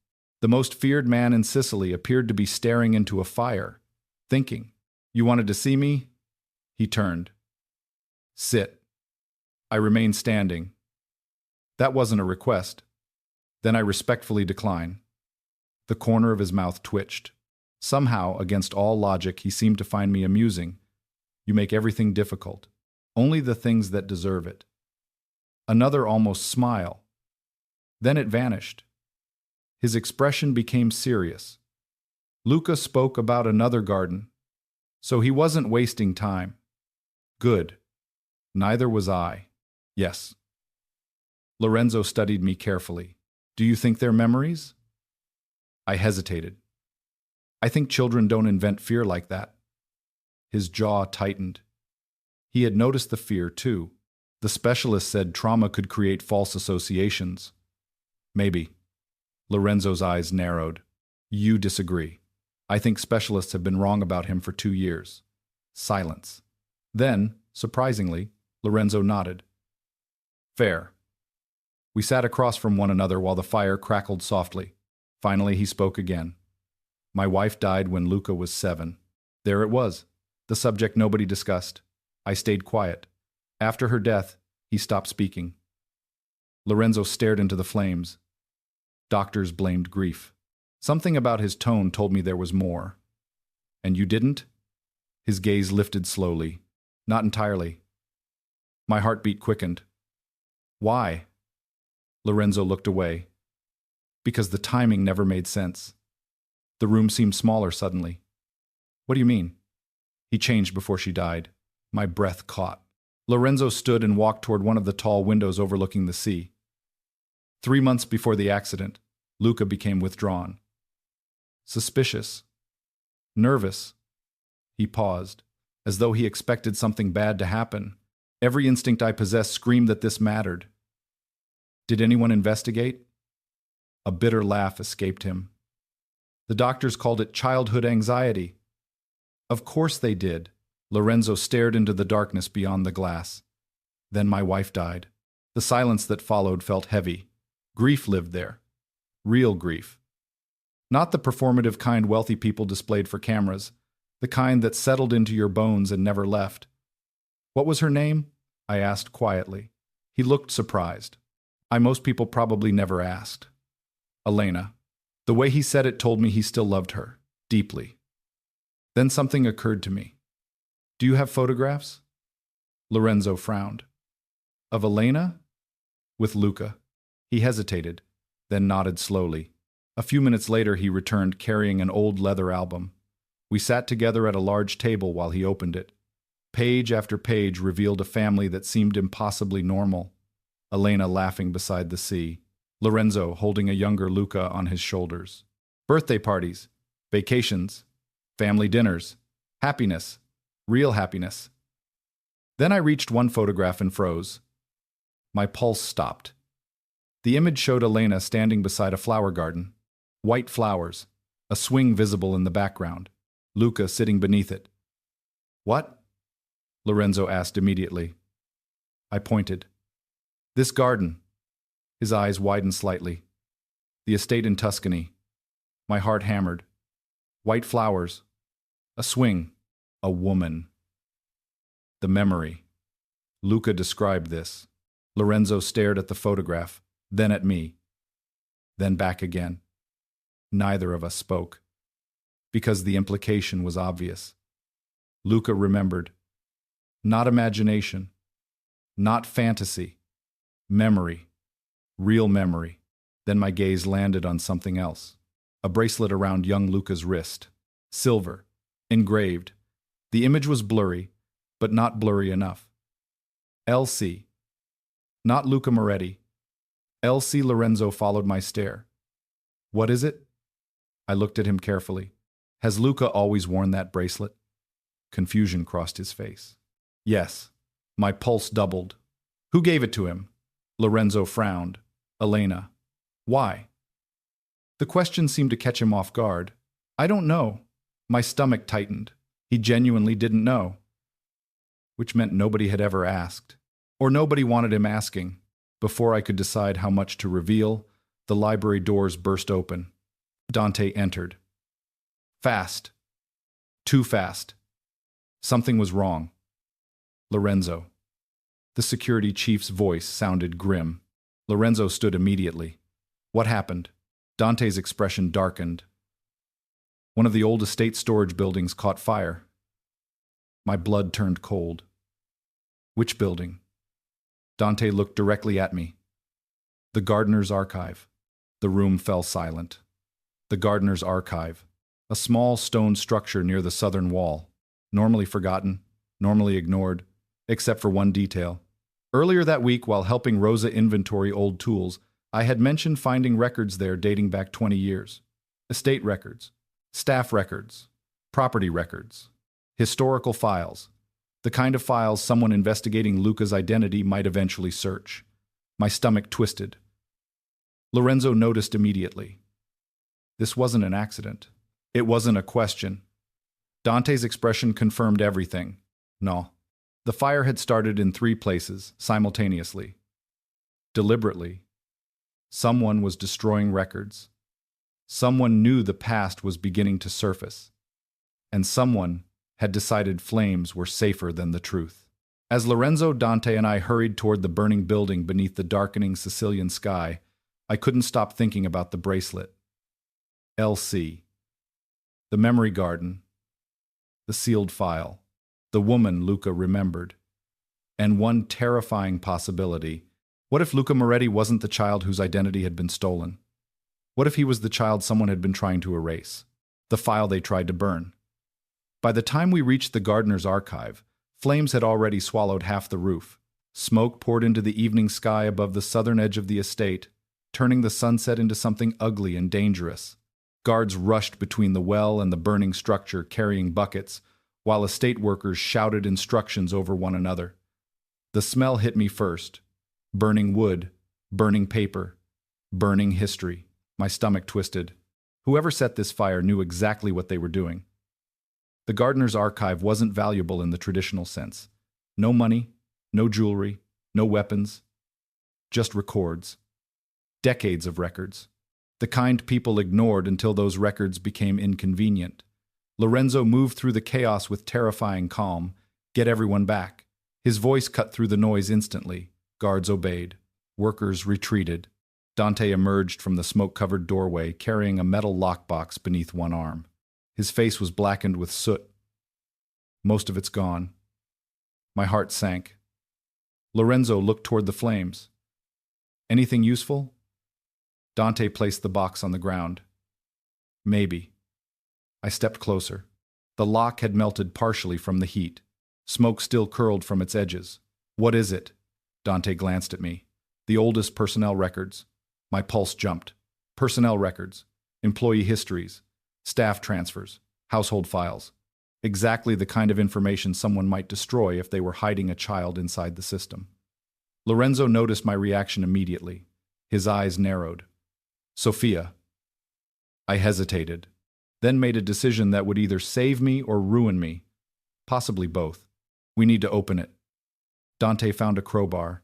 The most feared man in Sicily appeared to be staring into a fire, thinking. "You wanted to see me?" He turned. "Sit." I remained standing. That wasn't a request. Then I respectfully declined. The corner of his mouth twitched. Somehow, against all logic, he seemed to find me amusing. "You make everything difficult. Only the things that deserve it." Another almost smile. Then it vanished. His expression became serious. Luca spoke about another garden. So he wasn't wasting time. Good. Neither was I. Yes. Lorenzo studied me carefully. "Do you think they're memories?" I hesitated. "I think children don't invent fear like that." His jaw tightened. He had noticed the fear, too. The specialist said trauma could create false associations. Maybe. Lorenzo's eyes narrowed. "You disagree. I think specialists have been wrong about him for 2 years." Silence. Then, surprisingly, Lorenzo nodded. "Fair." We sat across from one another while the fire crackled softly. Finally, he spoke again. "My wife died when Luca was 7. There it was. The subject nobody discussed. I stayed quiet. After her death, he stopped speaking." Lorenzo stared into the flames. Doctors blamed grief. Something about his tone told me there was more. "And you didn't?" His gaze lifted slowly. "Not entirely." My heartbeat quickened. "Why?" Lorenzo looked away. "Because the timing never made sense." The room seemed smaller suddenly. "What do you mean?" "He changed before she died." My breath caught. Lorenzo stood and walked toward one of the tall windows overlooking the sea. 3 months before the accident, Luca became withdrawn. Suspicious. Nervous. He paused, as though he expected something bad to happen. Every instinct I possessed screamed that this mattered. "Did anyone investigate?" A bitter laugh escaped him. "The doctors called it childhood anxiety." "Of course they did." Lorenzo stared into the darkness beyond the glass. Then my wife died. The silence that followed felt heavy. Grief lived there. Real grief. Not the performative kind wealthy people displayed for cameras, the kind that settled into your bones and never left. "What was her name?" I asked quietly. He looked surprised. Most people probably never asked. "Elena." The way he said it told me he still loved her, deeply. Then something occurred to me. "Do you have photographs?" Lorenzo frowned. "Of Elena?" "With Luca." He hesitated, then nodded slowly. A few minutes later he returned carrying an old leather album. We sat together at a large table while he opened it. Page after page revealed a family that seemed impossibly normal. Elena laughing beside the sea. Lorenzo holding a younger Luca on his shoulders. Birthday parties, vacations, family dinners, happiness, real happiness. Then I reached one photograph and froze. My pulse stopped. The image showed Elena standing beside a flower garden. White flowers, a swing visible in the background. Luca sitting beneath it. What? Lorenzo asked immediately. I pointed. This garden. His eyes widened slightly. The estate in Tuscany. My heart hammered. White flowers. A swing. A woman. The memory. Luca described this. Lorenzo stared at the photograph, then at me, then back again. Neither of us spoke, because the implication was obvious. Luca remembered. Not imagination, not fantasy, memory, real memory. Then my gaze landed on something else. A bracelet around young Luca's wrist. Silver, engraved. The image was blurry, but not blurry enough. LC. Not Luca Moretti. LC. Lorenzo followed my stare. What is it? I looked at him carefully. Has Luca always worn that bracelet? Confusion crossed his face. Yes. My pulse doubled. Who gave it to him? Lorenzo frowned. Elena. Why? The question seemed to catch him off guard. I don't know. My stomach tightened. He genuinely didn't know. Which meant nobody had ever asked. Or nobody wanted him asking. Before I could decide how much to reveal, the library doors burst open. Dante entered. Fast. Too fast. Something was wrong. Lorenzo. The security chief's voice sounded grim. Lorenzo stood immediately. What happened? Dante's expression darkened. One of the old estate storage buildings caught fire. My blood turned cold. Which building? Dante looked directly at me. The gardener's archive. The room fell silent. The gardener's archive. A small stone structure near the southern wall. Normally forgotten, normally ignored, except for one detail. Earlier that week, while helping Rosa inventory old tools, I had mentioned finding records there dating back 20 years. Estate records, staff records, property records, historical files. The kind of files someone investigating Luca's identity might eventually search. My stomach twisted. Lorenzo noticed immediately. This wasn't an accident. It wasn't a question. Dante's expression confirmed everything. No. The fire had started in 3 places, simultaneously. Deliberately. Someone was destroying records. Someone knew the past was beginning to surface. And someone had decided flames were safer than the truth. As Lorenzo, Dante, and I hurried toward the burning building beneath the darkening Sicilian sky, I couldn't stop thinking about the bracelet. LC. The memory garden. The sealed file. The woman Luca remembered. And one terrifying possibility. What if Luca Moretti wasn't the child whose identity had been stolen? What if he was the child someone had been trying to erase? The file they tried to burn? By the time we reached the gardener's archive, flames had already swallowed half the roof. Smoke poured into the evening sky above the southern edge of the estate, turning the sunset into something ugly and dangerous. Guards rushed between the well and the burning structure carrying buckets, while estate workers shouted instructions over one another. The smell hit me first. Burning wood, burning paper, burning history. My stomach twisted. Whoever set this fire knew exactly what they were doing. The gardener's archive wasn't valuable in the traditional sense. No money, no jewelry, no weapons, just records. Decades of records. The kind people ignored until those records became inconvenient. Lorenzo moved through the chaos with terrifying calm. Get everyone back. His voice cut through the noise instantly. Guards obeyed. Workers retreated. Dante emerged from the smoke-covered doorway, carrying a metal lockbox beneath one arm. His face was blackened with soot. Most of it's gone. My heart sank. Lorenzo looked toward the flames. Anything useful? Dante placed the box on the ground. Maybe. I stepped closer. The lock had melted partially from the heat. Smoke still curled from its edges. "What is it?" Dante glanced at me. "The oldest personnel records." My pulse jumped. Personnel records, employee histories, staff transfers, household files. Exactly the kind of information someone might destroy if they were hiding a child inside the system. Lorenzo noticed my reaction immediately. His eyes narrowed. "Sophia." I hesitated, then made a decision that would either save me or ruin me. Possibly both. "We need to open it." Dante found a crowbar.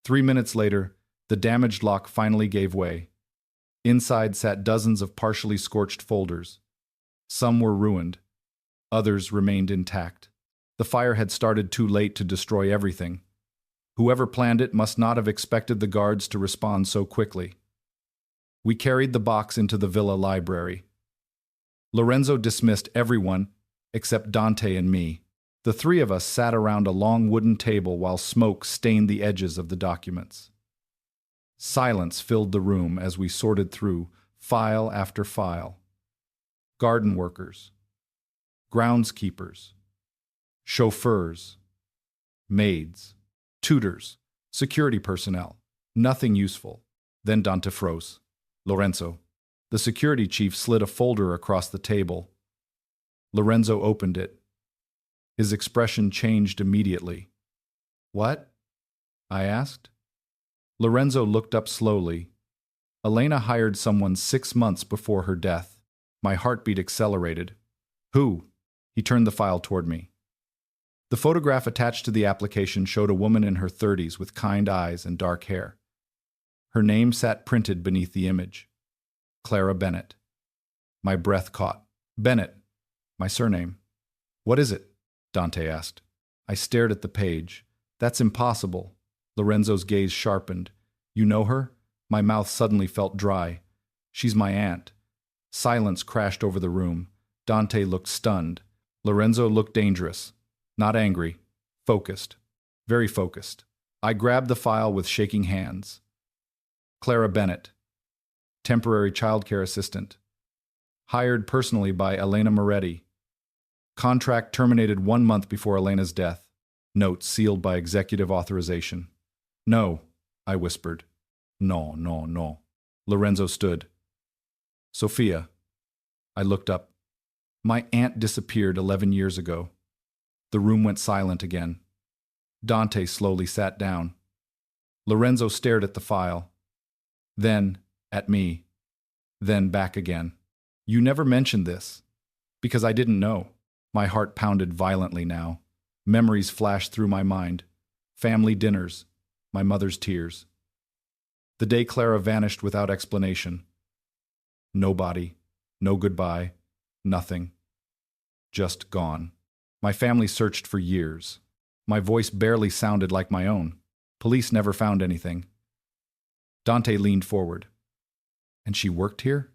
3 minutes later, the damaged lock finally gave way. Inside sat dozens of partially scorched folders. Some were ruined. Others remained intact. The fire had started too late to destroy everything. Whoever planned it must not have expected the guards to respond so quickly. We carried the box into the villa library. Lorenzo dismissed everyone except Dante and me. The three of us sat around a long wooden table while smoke stained the edges of the documents. Silence filled the room as we sorted through file after file. Garden workers, groundskeepers, chauffeurs, maids, tutors, security personnel. Nothing useful. Then Dante froze. "Lorenzo." The security chief slid a folder across the table. Lorenzo opened it. His expression changed immediately. "What?" I asked. Lorenzo looked up slowly. Elena hired someone 6 months before her death. My heartbeat accelerated. "Who?" He turned the file toward me. The photograph attached to the application showed a woman in her 30s with kind eyes and dark hair. Her name sat printed beneath the image. Clara Bennett. My breath caught. "Bennett, my surname." "What is it?" Dante asked. I stared at the page. "That's impossible." Lorenzo's gaze sharpened. "You know her?" My mouth suddenly felt dry. "She's my aunt." Silence crashed over the room. Dante looked stunned. Lorenzo looked dangerous. Not angry. Focused. Very focused. I grabbed the file with shaking hands. Clara Bennett. Temporary childcare assistant. Hired personally by Elena Moretti. Contract terminated 1 month before Elena's death. Note sealed by executive authorization. "No," I whispered. "No, no, no." Lorenzo stood. "Sophia." I looked up. My aunt disappeared 11 years ago. The room went silent again. Dante slowly sat down. Lorenzo stared at the file. Then at me. Then back again. "You never mentioned this." "Because I didn't know." My heart pounded violently now. Memories flashed through my mind. Family dinners. My mother's tears. The day Clara vanished without explanation. No body. No goodbye. Nothing. Just gone. My family searched for years. My voice barely sounded like my own. Police never found anything. Dante leaned forward. "And she worked here?"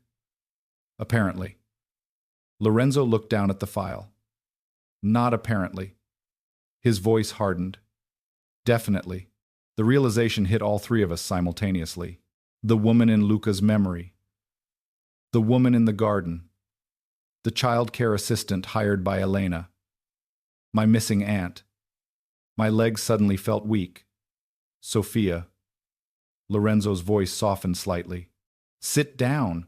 "Apparently." Lorenzo looked down at the file. "Not apparently." His voice hardened. "Definitely." The realization hit all three of us simultaneously. The woman in Luca's memory. The woman in the garden. The child care assistant hired by Elena. My missing aunt. My legs suddenly felt weak. Sophia. Lorenzo's voice softened slightly. "Sit down."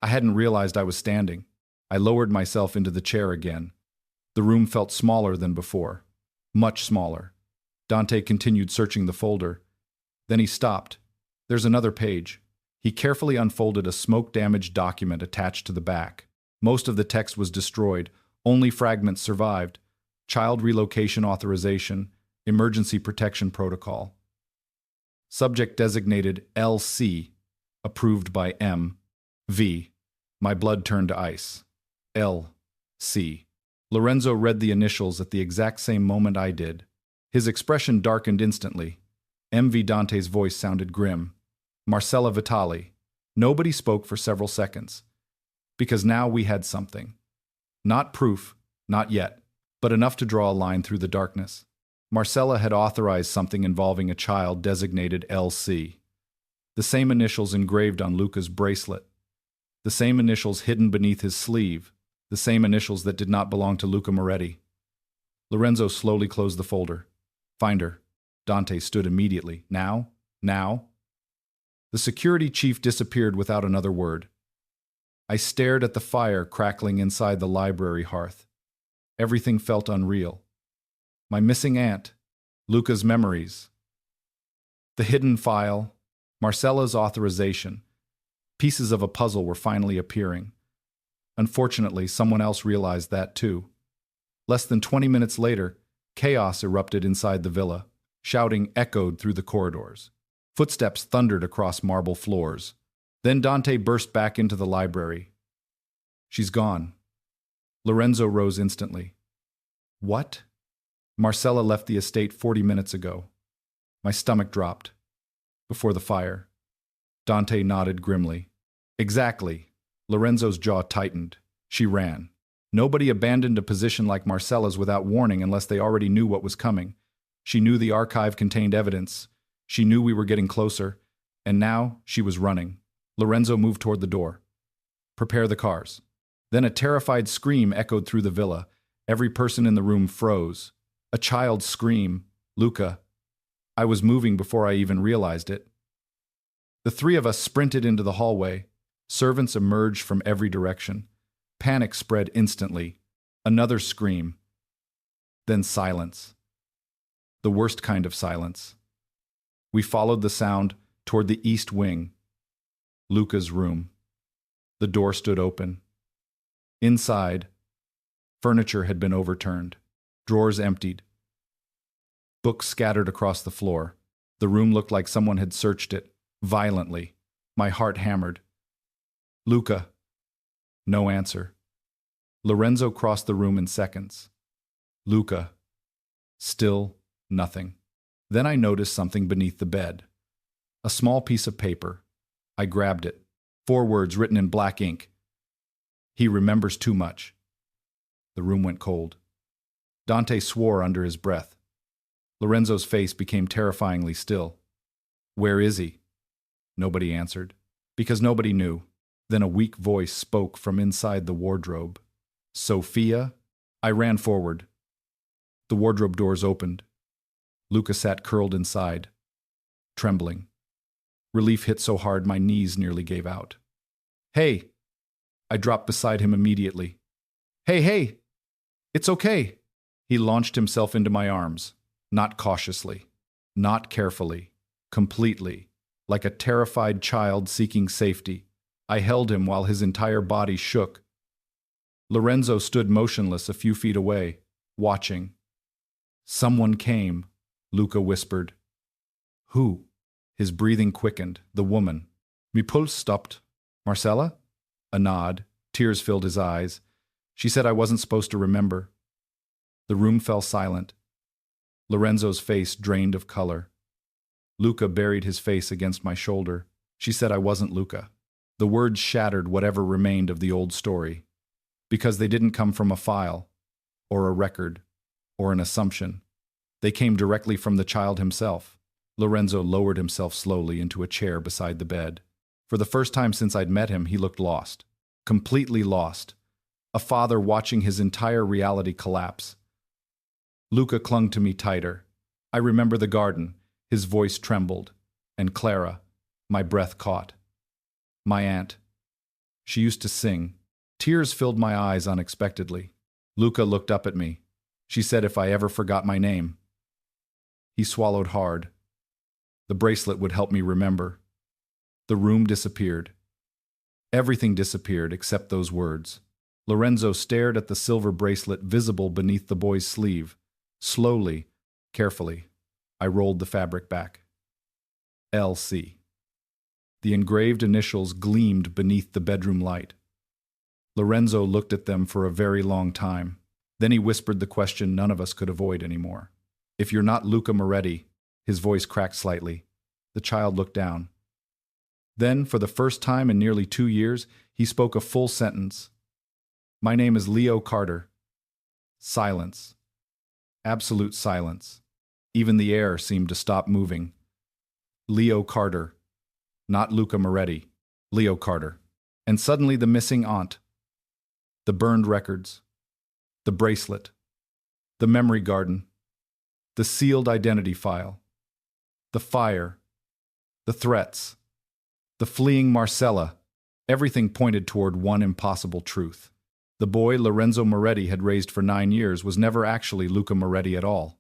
I hadn't realized I was standing. I lowered myself into the chair again. The room felt smaller than before. Much smaller. Dante continued searching the folder. Then he stopped. "There's another page." He carefully unfolded a smoke-damaged document attached to the back. Most of the text was destroyed. Only fragments survived. Child relocation authorization, emergency protection protocol. Subject designated LC, approved by M. V. My blood turned to ice. L.C. Lorenzo read the initials at the exact same moment I did. His expression darkened instantly. M.V. Dante's voice sounded grim. "Marcella Vitali." Nobody spoke for several seconds. Because now we had something. Not proof, not yet, but enough to draw a line through the darkness. Marcella had authorized something involving a child designated LC. The same initials engraved on Luca's bracelet. The same initials hidden beneath his sleeve. The the same initials that did not belong to Luca Moretti. Lorenzo slowly closed the folder. Find her. Dante stood immediately. Now? Now? The security chief disappeared without another word. I stared at the fire crackling inside the library hearth. Everything felt unreal. My missing aunt, Luca's memories, the hidden file, Marcella's authorization. Pieces of a puzzle were finally appearing. Unfortunately, someone else realized that too. Less than 20 minutes later, chaos erupted inside the villa. Shouting echoed through the corridors. Footsteps thundered across marble floors. Then Dante burst back into the library. She's gone. Lorenzo rose instantly. What? Marcella left the estate 40 minutes ago. My stomach dropped. Before the fire. Dante nodded grimly. Exactly. Lorenzo's jaw tightened. She ran. Nobody abandoned a position like Marcella's without warning unless they already knew what was coming. She knew the archive contained evidence. She knew we were getting closer. And now she was running. Lorenzo moved toward the door. Prepare the cars. Then a terrified scream echoed through the villa. Every person in the room froze. A child's scream. Luca. I was moving before I even realized it. The three of us sprinted into the hallway. Servants emerged from every direction. Panic spread instantly. Another scream. Then silence. The worst kind of silence. We followed the sound toward the east wing. Luca's room. The door stood open. Inside, furniture had been overturned. Drawers emptied. Books scattered across the floor. The room looked like someone had searched it, violently. My heart hammered. Luca. No answer. Lorenzo crossed the room in seconds. Luca. Still nothing. Then I noticed something beneath the bed. A small piece of paper. I grabbed it. 4 words written in black ink. He remembers too much. The room went cold. Dante swore under his breath. Lorenzo's face became terrifyingly still. Where is he? Nobody answered. Because nobody knew. Then a weak voice spoke from inside the wardrobe. Sophia? I ran forward. The wardrobe doors opened. Luca sat curled inside, trembling. Relief hit so hard my knees nearly gave out. Hey! I dropped beside him immediately. Hey! It's okay! He launched himself into my arms, not cautiously, not carefully, completely, like a terrified child seeking safety. I held him while his entire body shook. Lorenzo stood motionless a few feet away, watching. Someone came, Luca whispered. Who? His breathing quickened. The woman. My pulse stopped. Marcella? A nod. Tears filled his eyes. She said I wasn't supposed to remember. The room fell silent. Lorenzo's face drained of color. Luca buried his face against my shoulder. She said I wasn't Luca. The words shattered whatever remained of the old story. Because they didn't come from a file, or a record, or an assumption. They came directly from the child himself. Lorenzo lowered himself slowly into a chair beside the bed. For the first time since I'd met him, he looked lost. Completely lost. A father watching his entire reality collapse. Luca clung to me tighter. I remember the garden. His voice trembled. And Clara. My breath caught. My aunt. She used to sing. Tears filled my eyes unexpectedly. Luca looked up at me. She said if I ever forgot my name. He swallowed hard. The bracelet would help me remember. The room disappeared. Everything disappeared except those words. Lorenzo stared at the silver bracelet visible beneath the boy's sleeve. Slowly, carefully, I rolled the fabric back. L.C. The engraved initials gleamed beneath the bedroom light. Lorenzo looked at them for a very long time. Then he whispered the question none of us could avoid anymore. If you're not Luca Moretti, his voice cracked slightly. The child looked down. Then, for the first time in nearly 2 years, he spoke a full sentence. My name is Leo Carter. Silence. Absolute silence. Even the air seemed to stop moving. Leo Carter. Not Luca Moretti. Leo Carter. And suddenly the missing aunt. The burned records, the bracelet, the memory garden, the sealed identity file, the fire, the threats, the fleeing Marcella, everything pointed toward one impossible truth. The boy Lorenzo Moretti had raised for 9 years was never actually Luca Moretti at all.